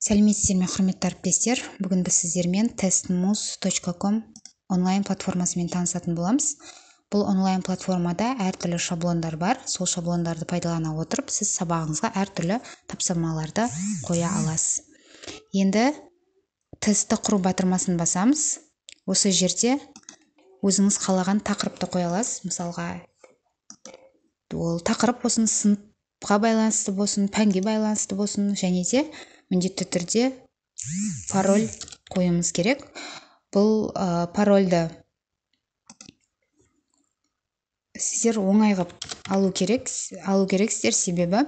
Сәлеметсіздер ме, құрметті әріптестер. Бүгін біз сіздермен testmus.com онлайн платформасымен танысатын боламыз. Бұл онлайн платформада әртүрлі шаблондар бар. Сол шаблондарды пайдалана отырып, сіз сабағыңызға әртүрлі тапсырмаларды қоя аласыз. Енді тестті құру батырмасын басамыз. Осы жерде өзіңіз қалаған тақырыпты қоя аласыз. Мысалға, ол тақырып болсын, сыныпқа байланысты болсын, пәнге байланысты болсын, және де міндетті түрде пароль қоюымыз керек. Бұл парольді сіздер оңай қылып алу керексіздер, себебі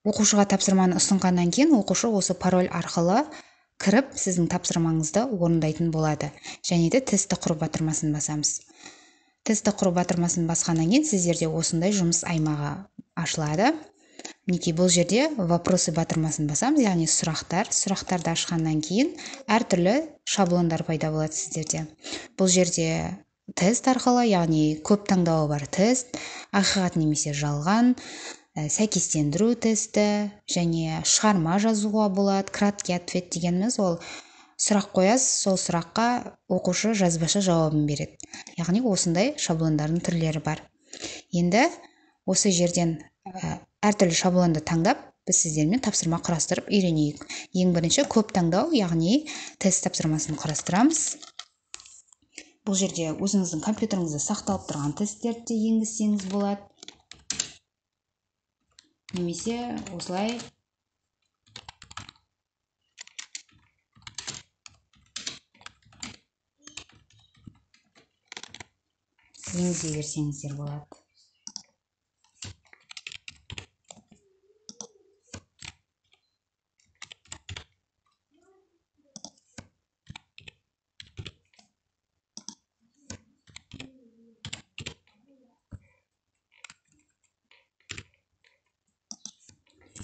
оқушыға тапсырманы ұсынғаннан кейін оқушы осы пароль арқылы кіріп сіздің тапсырмаңызды орындайтын болады. Және де тестті құру батырмасын басамыз. Тестті құру батырмасын басқаннан кейін сіздерде осындай жұмыс аймағы ашылады. Мінекей, бұл жерде вопросы батырмасын басамыз, яғни сұрақтарды ашқаннан кейін әртүрлі шаблондар пайда болады сіздерде. Бұл жерде тест арқылы, яғни көп таңдауы бар тест, ақиқат немесе жалған, сәйкестендіру тесті, және шығарма жазуға болады. Краткий ответ дегеніміз, ол сұрақ қоясыз, сол сұраққа оқушы жазбаша жауабын береді. Яғни осындай шаблондардың түрлері бар. Енді осы жерден әртүрлі шаблонды таңдап, біз сіздермен тапсырма құрастырып үйренейік. Ең бірінші көп таңдау, яғни тест тапсырмасын құрастырамыз. Бұл жерде өзіңіздің компьютеріңізде сақталып тұрған тесттерді енгізсеңіз болады. Немесе осылай енгізе берсеңіздер болады.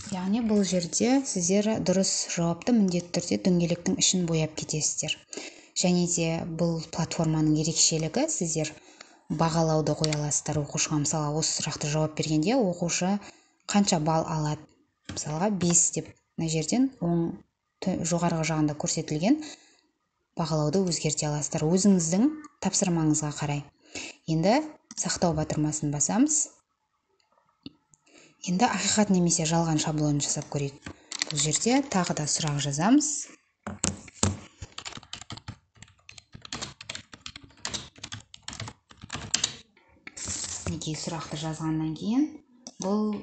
Яғни бұл жерде сіздер дұрыс жауапты міндетті түрде дөңгелектің ішін бояп кетесіздер. Және де бұл платформаның ерекшелігі, сіздер бағалауды қоя аласыздар оқушыға. Мысалға, осы сұрақты жауап бергенде оқушы қанша балл алады? Мысалға 5 деп, мына жерден жоғарғы жағында көрсетілген бағалауды өзгерте аласыздар өзіңіздің тапсырмаңызға қарай. Енді сақтау батырмасын басамыз. Енді ақиқат немесе жалған шаблонын жасап көрейік. Бұл жерде тағы да сұрақ жазамыз. Мінекей, сұрақты жазғаннан кейін бұл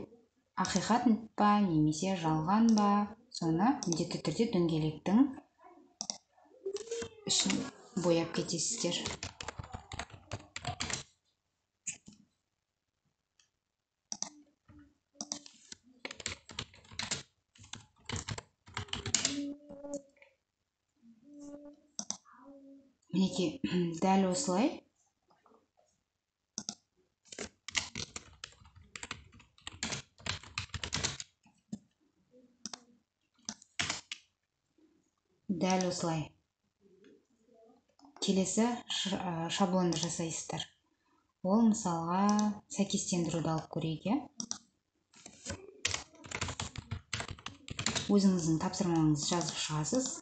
ақиқат па немесе жалған ба, соны міндетті түрде дөңгелектің ішін бояп кетесіздер. Мінекей, дәл осылай келесі шаблонды жасайсыздар. Ол мысалға сәйкестендіруді алып көрейік. Өзіңіздің тапсырмаңызды жазып шығасыз.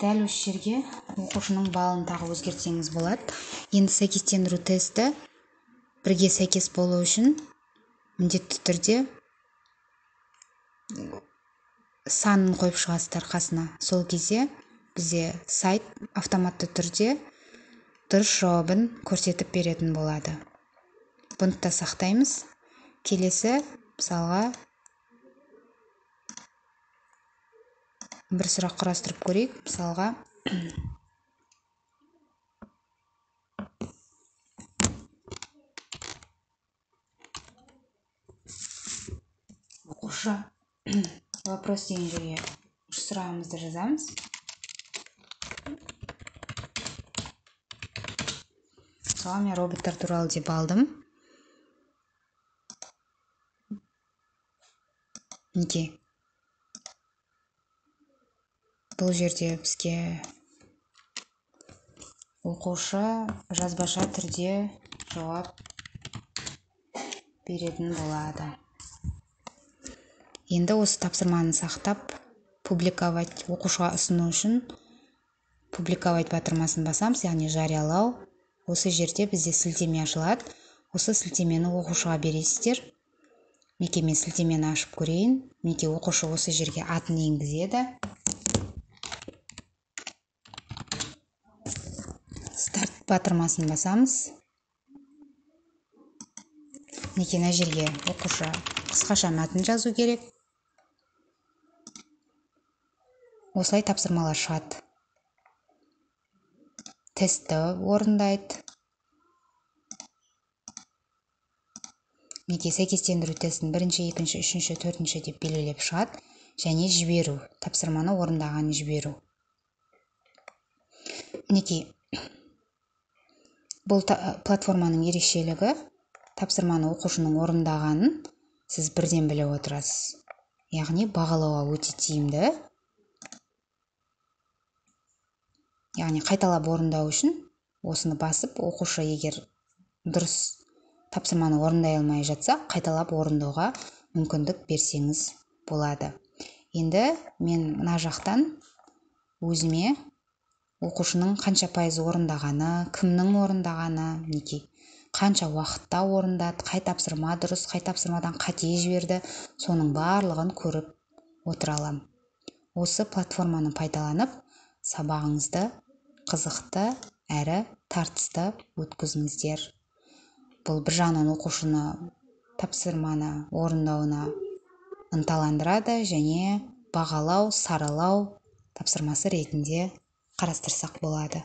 Дәл осы жерге оқушының балын тағы өзгертсеңіз болады. Енді сәйкестендіру тесті бірге сәйкес болу үшін міндетті түрде санын қойып шығасыздар қасына. Сол кезде бізде сайт автоматты түрде дұрыс жауабын көрсетіп беретін болады. Бұны да сақтаймыз. Келесі, мысалға, бір сұрақ құрастырып көрейік. Мысалға, оқушы вопрос деген жерге сұрағымызды жазамыз. Мысалы, мен роботтар туралы деп алдым. мінекей бұл жерде бізге оқушы жазбаша түрде жауап беретін болады. Енді осы тапсырманы сақтап, публиковать оқушыға ұсыну үшін публиковать батырмасын басамыз, яғни жариялау. Осы жерде бізде сілтеме ашылады. Осы сілтемені оқушыға бересіздер. Мінекей мен сілтемені ашып көрейін. Мінекей оқушы осы жерге атын енгізеді. Старт батырмасын басамыз. Мінекей мына жерге оқушы қысқаша мәтін жазу керек. Осылай тапсырмалар шығады. Тестті орындайды. Мінекей сәйкестендіру тестін 1, 2, 3, 4 деп белгілеп шығады. Және жіберу, тапсырманы орындағанын жіберу. Мінекей бұл платформаның ерекшелігі, тапсырманы оқушының орындағанын сіз бірден біліп отырасыз. Яғни бағалауға өте тиімді. Яғни қайталап орындау үшін осыны басып, оқушы егер дұрыс тапсырманы орындай алмай жатса, қайталап орындауға мүмкіндік берсеңіз болады. Енді мен мына жақтан өзіме оқушының қанша пайыз орындағаны, кімнің орындағаны, мінекей қанша уақытта орындады, қай тапсырма дұрыс, қай тапсырмадан қате жіберді, соның барлығын көріп отыра аламын. Осы платформаны пайдаланып, сабағыңызды қызықты әрі тартысты өткізіңіздер. Бұл бір жағынан оқушыны тапсырманы орындауына ынталандырады және бағалау, саралау тапсырмасы ретінде қарастырсақ болады.